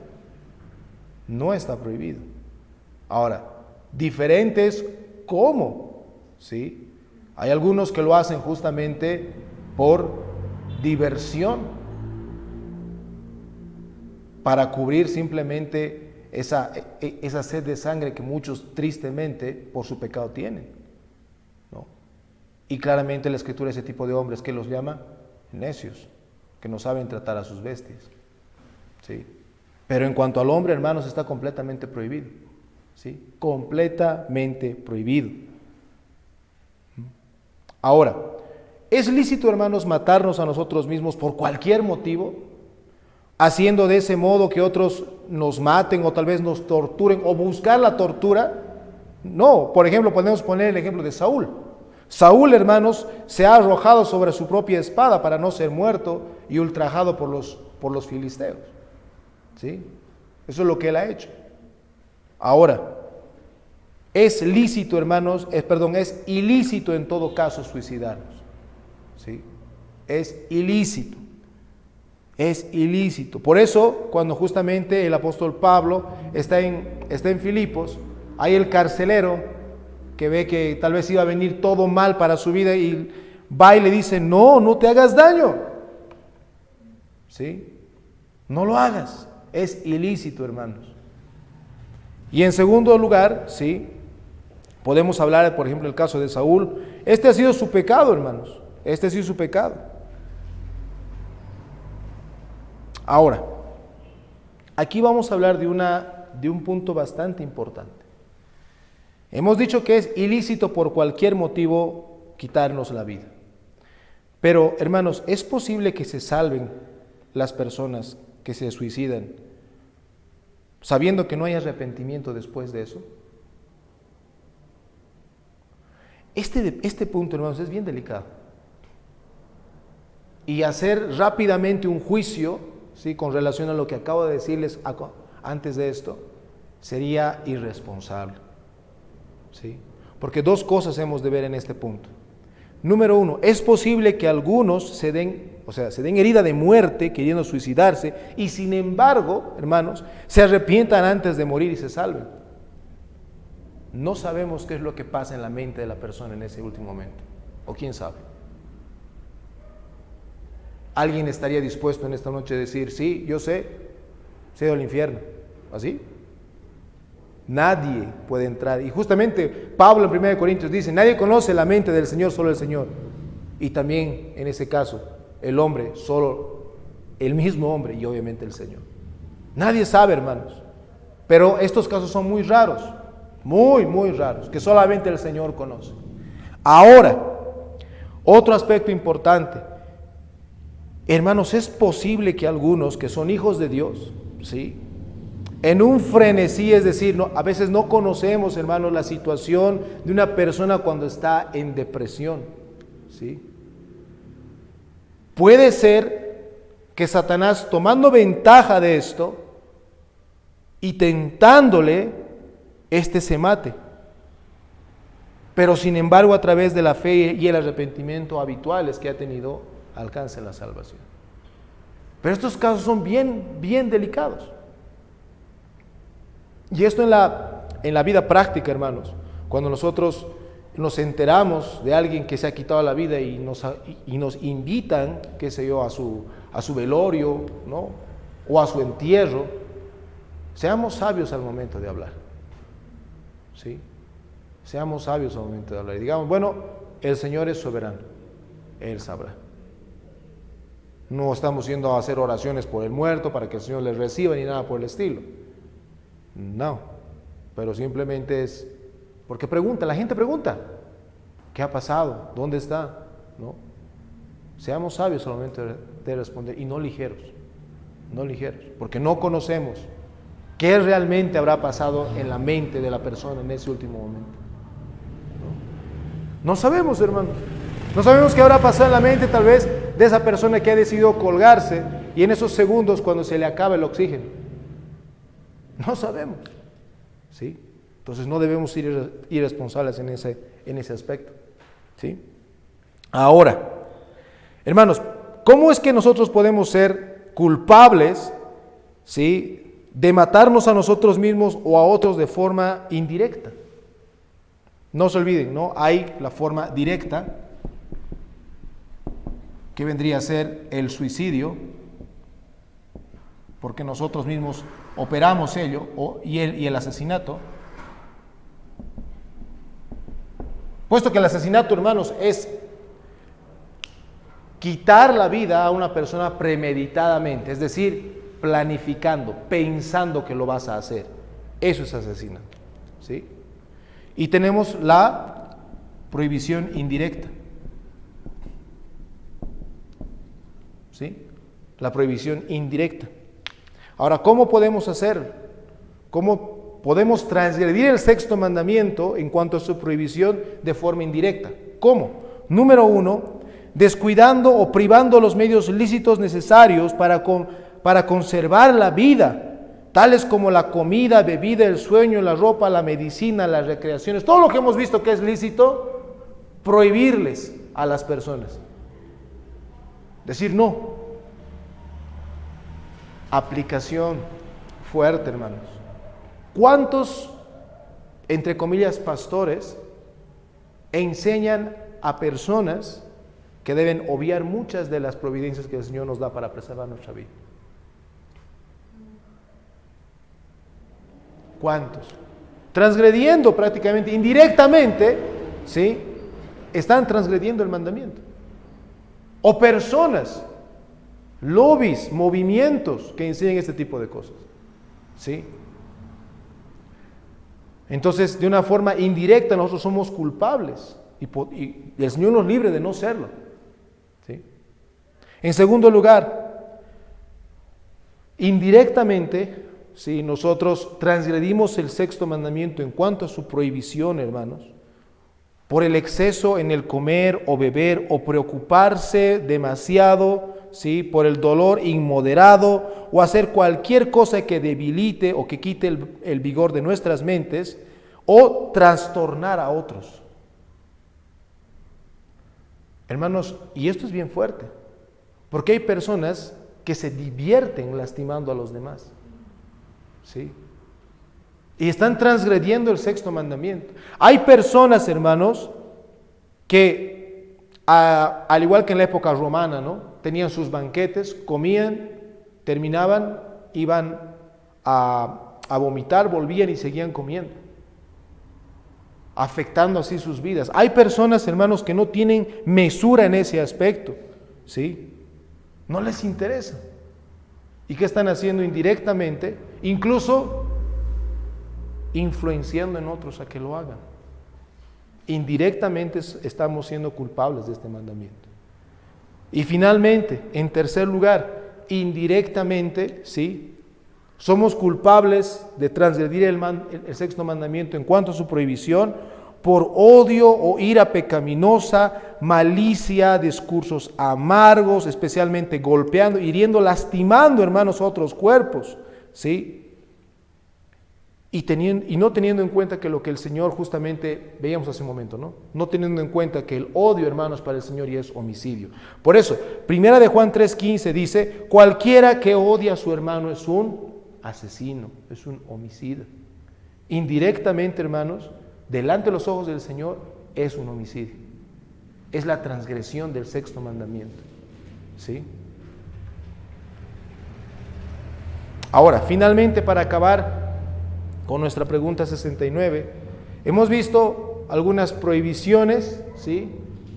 No está prohibido. Ahora, diferentes cómo, ¿sí? Hay algunos que lo hacen justamente por diversión, para cubrir simplemente esa sed de sangre que muchos tristemente por su pecado tienen, ¿no? Y claramente la Escritura ese tipo de hombres que los llama necios, que no saben tratar a sus bestias, ¿sí? Pero en cuanto al hombre, hermanos, está completamente prohibido, ¿sí? Completamente prohibido. Ahora, ¿es lícito, hermanos, matarnos a nosotros mismos por cualquier motivo? Haciendo de ese modo que otros nos maten o tal vez nos torturen o buscar la tortura. No, por ejemplo, podemos poner el ejemplo de Saúl. Saúl, hermanos, se ha arrojado sobre su propia espada para no ser muerto y ultrajado por los filisteos. ¿Sí? Eso es lo que él ha hecho. Ahora, es lícito, hermanos, es ilícito en todo caso suicidarnos. ¿Sí? Es ilícito. Es ilícito. Por eso, cuando justamente el apóstol Pablo está en Filipos, hay el carcelero que ve que tal vez iba a venir todo mal para su vida y va y le dice, no te hagas daño. ¿Sí? No lo hagas. Es ilícito, hermanos. Y en segundo lugar, sí, podemos hablar, por ejemplo, el caso de Saúl. Este ha sido su pecado, hermanos. Este ha sido su pecado. Ahora, aquí vamos a hablar de un punto bastante importante. Hemos dicho que es ilícito por cualquier motivo quitarnos la vida. Pero, hermanos, ¿es posible que se salven las personas que se suicidan sabiendo que no hay arrepentimiento después de eso? Este punto, hermanos, es bien delicado. Y hacer rápidamente un juicio, ¿sí?, con relación a lo que acabo de decirles antes de esto, sería irresponsable. ¿Sí? Porque dos cosas hemos de ver en este punto. Número uno, es posible que algunos se den herida de muerte queriendo suicidarse y sin embargo, hermanos, se arrepientan antes de morir y se salven. No sabemos qué es lo que pasa en la mente de la persona en ese último momento. O quién sabe. ¿Alguien estaría dispuesto en esta noche a decir, sí, yo sé he ido al infierno? ¿Así? Nadie puede entrar. Y justamente Pablo en 1 Corintios dice, nadie conoce la mente del Señor, solo el Señor. Y también en ese caso, el hombre, solo el mismo hombre y obviamente el Señor. Nadie sabe, hermanos. Pero estos casos son muy raros, muy raros, que solamente el Señor conoce. Ahora, otro aspecto importante. Hermanos, es posible que algunos que son hijos de Dios, ¿sí?, en un frenesí, es decir, a veces no conocemos, hermanos, la situación de una persona cuando está en depresión, ¿sí? Puede ser que Satanás, tomando ventaja de esto y tentándole, se mate. Pero sin embargo, a través de la fe y el arrepentimiento habituales que ha tenido, alcance la salvación. Pero estos casos son bien delicados. Y esto en la vida práctica, hermanos, cuando nosotros nos enteramos de alguien que se ha quitado la vida y nos invitan, qué sé yo, a su velorio, ¿no?, o a su entierro, seamos sabios al momento de hablar, ¿sí? Seamos sabios al momento de hablar y digamos, bueno, el Señor es soberano, Él sabrá. No estamos yendo a hacer oraciones por el muerto para que el Señor les reciba ni nada por el estilo. No, pero simplemente es porque la gente pregunta, ¿qué ha pasado? ¿Dónde está? ¿No? Seamos sabios al momento de responder y no ligeros, porque no conocemos ¿Qué realmente habrá pasado en la mente de la persona en ese último momento? No sabemos, hermano. No sabemos qué habrá pasado en la mente tal vez de esa persona que ha decidido colgarse y en esos segundos cuando se le acaba el oxígeno. No sabemos. ¿Sí? Entonces no debemos ser irresponsables en ese aspecto. ¿Sí? Ahora, hermanos, ¿cómo es que nosotros podemos ser culpables, ¿sí?, de matarnos a nosotros mismos o a otros de forma indirecta? No se olviden, ¿no? Hay la forma directa, que vendría a ser el suicidio, porque nosotros mismos operamos ello, y el asesinato. Puesto que el asesinato, hermanos, es quitar la vida a una persona premeditadamente, es decir, planificando, pensando que lo vas a hacer. Eso es asesinato, ¿sí? Y tenemos la prohibición indirecta, ¿sí? La prohibición indirecta. Ahora, ¿cómo podemos hacerlo? ¿Cómo podemos transgredir el sexto mandamiento en cuanto a su prohibición de forma indirecta? ¿Cómo? Número 1, descuidando o privando los medios lícitos necesarios para conservar la vida, tales como la comida, bebida, el sueño, la ropa, la medicina, las recreaciones, todo lo que hemos visto que es lícito, prohibirles a las personas. Decir no. Aplicación fuerte, hermanos. ¿Cuántos, entre comillas, pastores enseñan a personas que deben obviar muchas de las providencias que el Señor nos da para preservar nuestra vida? ¿Cuántos? Transgrediendo prácticamente, indirectamente, ¿sí?, están transgrediendo el mandamiento. O personas, lobbies, movimientos que enseñan este tipo de cosas, ¿sí? Entonces, de una forma indirecta nosotros somos culpables y el Señor nos libre de no serlo, ¿sí? En segundo lugar, indirectamente, ¿sí?, nosotros transgredimos el sexto mandamiento en cuanto a su prohibición, hermanos, por el exceso en el comer o beber o preocuparse demasiado, ¿sí?, por el dolor inmoderado o hacer cualquier cosa que debilite o que quite el vigor de nuestras mentes o trastornar a otros. Hermanos, y esto es bien fuerte, porque hay personas que se divierten lastimando a los demás, ¿sí?, y están transgrediendo el sexto mandamiento. Hay personas, hermanos, que al igual que en la época romana, ¿no?, tenían sus banquetes, comían, terminaban, iban a vomitar, volvían y seguían comiendo, afectando así sus vidas. Hay personas, hermanos, que no tienen mesura en ese aspecto, ¿sí? No les interesa. ¿Y qué están haciendo indirectamente? Incluso influenciando en otros a que lo hagan. Indirectamente estamos siendo culpables de este mandamiento. Y finalmente, en tercer lugar, indirectamente, ¿sí?, somos culpables de transgredir el sexto mandamiento en cuanto a su prohibición por odio o ira pecaminosa, malicia, discursos amargos, especialmente golpeando, hiriendo, lastimando, hermanos, otros cuerpos, ¿sí?, y no teniendo en cuenta que lo que el Señor justamente veíamos hace un momento, no teniendo en cuenta que el odio, hermanos, para el Señor ya es homicidio. Por eso, primera de Juan 3:15 dice: cualquiera que odia a su hermano es un asesino, es un homicida. Indirectamente, hermanos, delante de los ojos del Señor es un homicidio, es la transgresión del sexto mandamiento, ¿sí? Ahora, finalmente, para acabar con nuestra pregunta 69, hemos visto algunas prohibiciones, ¿sí?,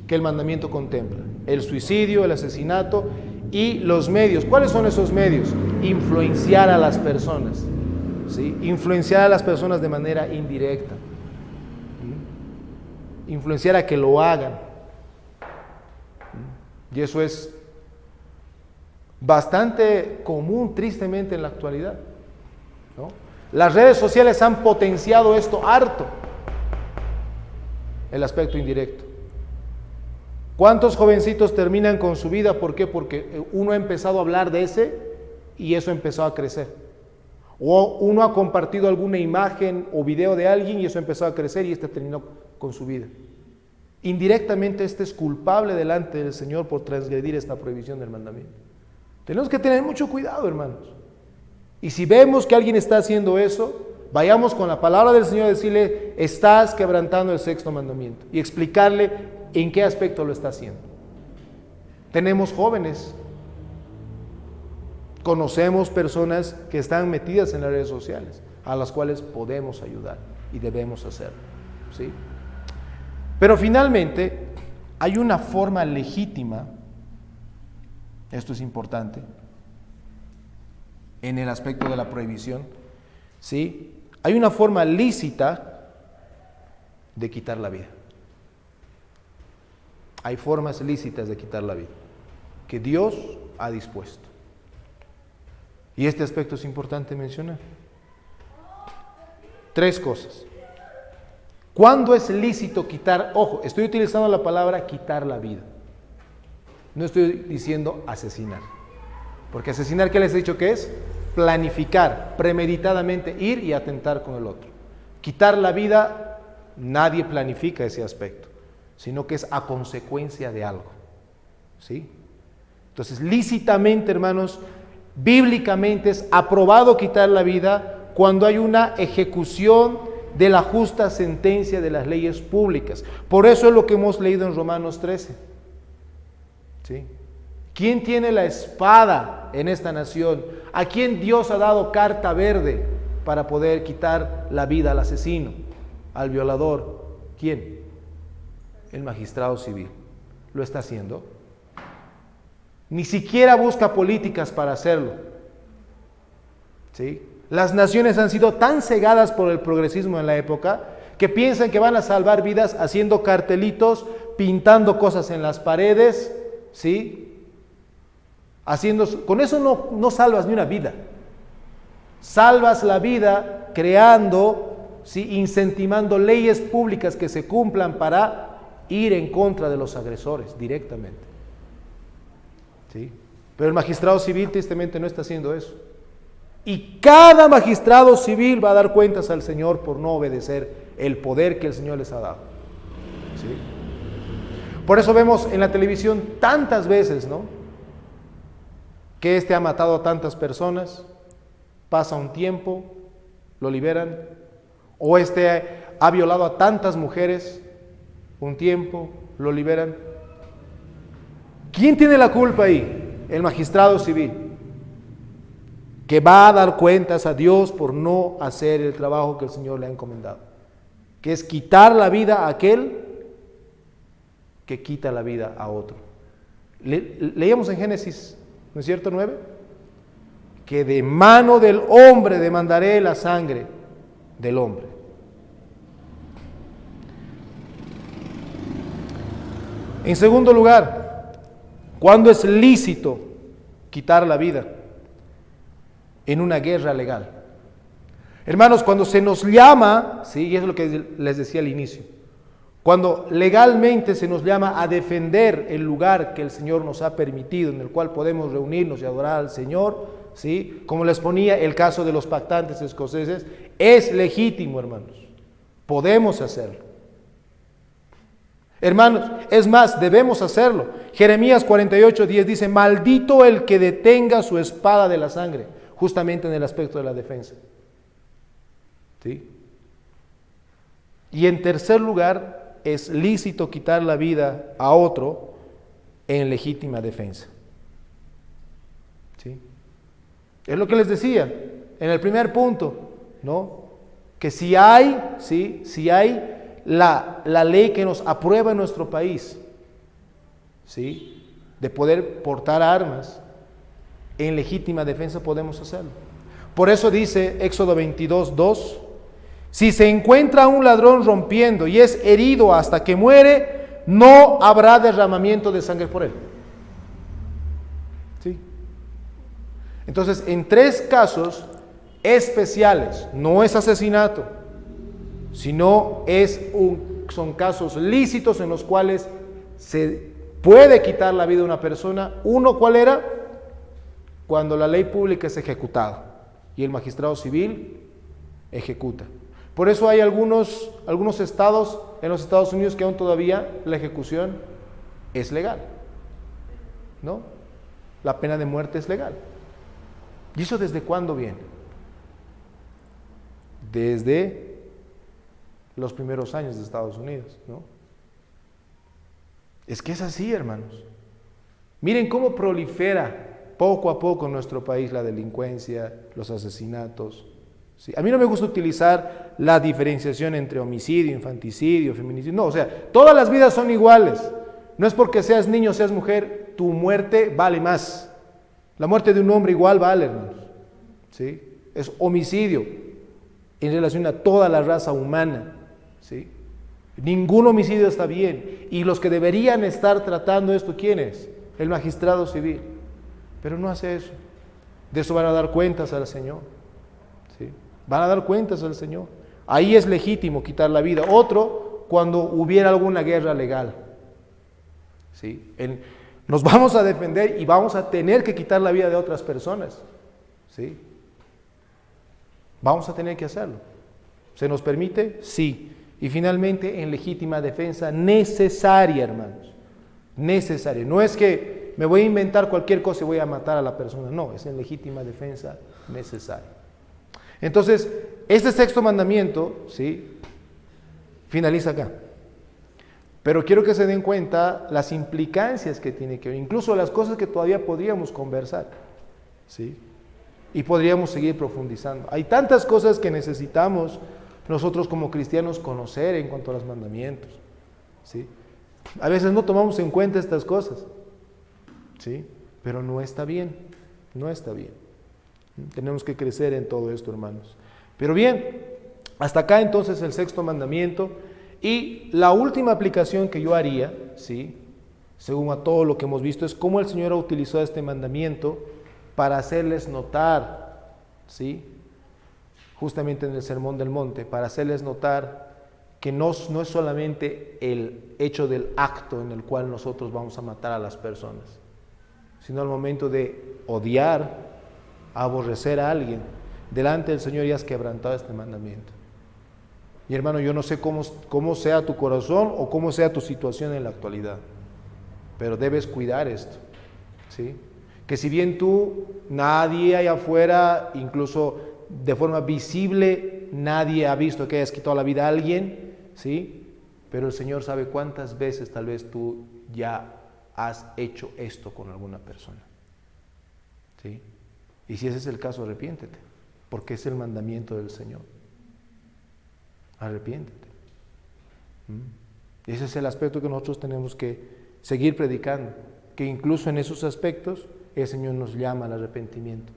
que el mandamiento contempla: el suicidio, el asesinato y los medios. ¿Cuáles son esos medios? Influenciar a las personas, ¿sí?, influenciar a las personas de manera indirecta, ¿sí?, influenciar a que lo hagan, ¿sí?, y eso es bastante común, tristemente, en la actualidad, ¿no? Las redes sociales han potenciado esto harto, el aspecto indirecto. ¿Cuántos jovencitos terminan con su vida? ¿Por qué? Porque uno ha empezado a hablar de ese y eso empezó a crecer. O uno ha compartido alguna imagen o video de alguien y eso empezó a crecer y terminó con su vida. Indirectamente es culpable delante del Señor por transgredir esta prohibición del mandamiento. Tenemos que tener mucho cuidado, hermanos. Y si vemos que alguien está haciendo eso, vayamos con la palabra del Señor a decirle, estás quebrantando el sexto mandamiento, y explicarle en qué aspecto lo está haciendo. Tenemos jóvenes, conocemos personas que están metidas en las redes sociales, a las cuales podemos ayudar y debemos hacerlo, ¿sí? Pero finalmente hay una forma legítima, esto es importante, en el aspecto de la prohibición, ¿sí? Hay una forma lícita de quitar la vida. Hay formas lícitas de quitar la vida que Dios ha dispuesto. Y este aspecto es importante mencionar. 3 cosas. ¿Cuándo es lícito quitar? Ojo, estoy utilizando la palabra quitar la vida. No estoy diciendo asesinar. Porque asesinar, ¿qué les he dicho que es? Planificar, premeditadamente ir y atentar con el otro. Quitar la vida, nadie planifica ese aspecto, sino que es a consecuencia de algo, ¿sí? Entonces, lícitamente, hermanos, bíblicamente es aprobado quitar la vida cuando hay una ejecución de la justa sentencia de las leyes públicas. Por eso es lo que hemos leído en Romanos 13, ¿sí? ¿Quién tiene la espada en esta nación? ¿A quién Dios ha dado carta verde para poder quitar la vida al asesino, al violador? ¿Quién? El magistrado civil. ¿Lo está haciendo? Ni siquiera busca políticas para hacerlo, ¿sí? Las naciones han sido tan cegadas por el progresismo en la época que piensan que van a salvar vidas haciendo cartelitos, pintando cosas en las paredes, ¿sí? Con eso no salvas ni una vida. Salvas la vida creando, ¿sí?, incentivando leyes públicas que se cumplan para ir en contra de los agresores directamente, ¿sí? Pero el magistrado civil tristemente no está haciendo eso. Y cada magistrado civil va a dar cuentas al Señor por no obedecer el poder que el Señor les ha dado, ¿sí? Por eso vemos en la televisión tantas veces, ¿no?, que este ha matado a tantas personas, pasa un tiempo, lo liberan, o este ha violado a tantas mujeres, un tiempo, lo liberan. ¿Quién tiene la culpa ahí? El magistrado civil, que va a dar cuentas a Dios por no hacer el trabajo que el Señor le ha encomendado, que es quitar la vida a aquel que quita la vida a otro. Leíamos en Génesis, ¿no es cierto? 9, que de mano del hombre demandaré la sangre del hombre. En segundo lugar, ¿cuándo es lícito quitar la vida? En una guerra legal. Hermanos, cuando se nos llama, sí, y eso es lo que les decía al inicio, cuando legalmente se nos llama a defender el lugar que el Señor nos ha permitido, en el cual podemos reunirnos y adorar al Señor, ¿sí?, como les ponía el caso de los pactantes escoceses, es legítimo, hermanos, podemos hacerlo. Hermanos, es más, debemos hacerlo. Jeremías 48:10 dice, maldito el que detenga su espada de la sangre, justamente en el aspecto de la defensa, ¿sí? Y en tercer lugar, es lícito quitar la vida a otro en legítima defensa, ¿sí? Es lo que les decía en el primer punto, ¿no? Que si hay la ley que nos aprueba en nuestro país, ¿sí?, de poder portar armas en legítima defensa, podemos hacerlo. Por eso dice Éxodo 22:2, si se encuentra un ladrón rompiendo y es herido hasta que muere, no habrá derramamiento de sangre por él, ¿sí? Entonces, en 3 casos especiales, no es asesinato, sino son casos lícitos en los cuales se puede quitar la vida de una persona. Uno, ¿cuál era? Cuando la ley pública es ejecutada y el magistrado civil ejecuta. Por eso hay algunos estados en los Estados Unidos que aún todavía la ejecución es legal, ¿no? La pena de muerte es legal. ¿Y eso desde cuándo viene? Desde los primeros años de Estados Unidos, ¿no? Es que es así, hermanos. Miren cómo prolifera poco a poco en nuestro país la delincuencia, los asesinatos. ¿Sí? A mí no me gusta utilizar la diferenciación entre homicidio, infanticidio, feminicidio. No, o sea, todas las vidas son iguales. No es porque seas niño o seas mujer, tu muerte vale más. La muerte de un hombre igual vale, hermanos. ¿Sí? Es homicidio en relación a toda la raza humana. ¿Sí? Ningún homicidio está bien. Y los que deberían estar tratando esto, ¿quién es? El magistrado civil. Pero no hace eso. De eso van a dar cuentas al Señor. ¿Sí? Van a dar cuentas al Señor. Ahí es legítimo quitar la vida. Otro, cuando hubiera alguna guerra legal. ¿Sí? Nos vamos a defender y vamos a tener que quitar la vida de otras personas. ¿Sí? Vamos a tener que hacerlo. ¿Se nos permite? Sí. Y finalmente, en legítima defensa necesaria, hermanos. Necesaria. No es que me voy a inventar cualquier cosa y voy a matar a la persona. No, es en legítima defensa necesaria. Entonces, este sexto mandamiento, ¿sí?, finaliza acá. Pero quiero que se den cuenta las implicancias que tiene que ver, incluso las cosas que todavía podríamos conversar, ¿sí? Y podríamos seguir profundizando. Hay tantas cosas que necesitamos nosotros como cristianos conocer en cuanto a los mandamientos, ¿sí? A veces no tomamos en cuenta estas cosas, ¿sí? Pero no está bien, no está bien. Tenemos que crecer en todo esto, hermanos. Pero bien, hasta acá entonces el sexto mandamiento. Y la última aplicación que yo haría, ¿sí?, según a todo lo que hemos visto, es cómo el Señor ha utilizado este mandamiento para hacerles notar, ¿sí?, justamente en el Sermón del Monte, para hacerles notar que no es solamente el hecho del acto en el cual nosotros vamos a matar a las personas, sino al momento de odiar, aborrecer a alguien, delante del Señor ya has quebrantado este mandamiento. Y hermano, yo no sé cómo sea tu corazón o cómo sea tu situación en la actualidad, pero debes cuidar esto, ¿sí? Que si bien nadie allá afuera, incluso de forma visible, nadie ha visto que hayas quitado la vida a alguien, ¿sí? Pero el Señor sabe cuántas veces tal vez tú ya has hecho esto con alguna persona, ¿sí? Y si ese es el caso, arrepiéntete, porque es el mandamiento del Señor. Arrepiéntete. Ese es el aspecto que nosotros tenemos que seguir predicando, que incluso en esos aspectos el Señor nos llama al arrepentimiento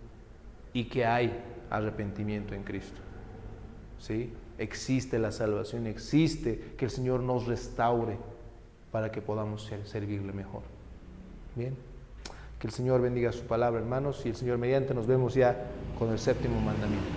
y que hay arrepentimiento en Cristo. ¿Sí? Existe la salvación, existe que el Señor nos restaure para que podamos servirle mejor. Bien, que el Señor bendiga su palabra, hermanos, y el Señor mediante nos vemos ya con el séptimo mandamiento.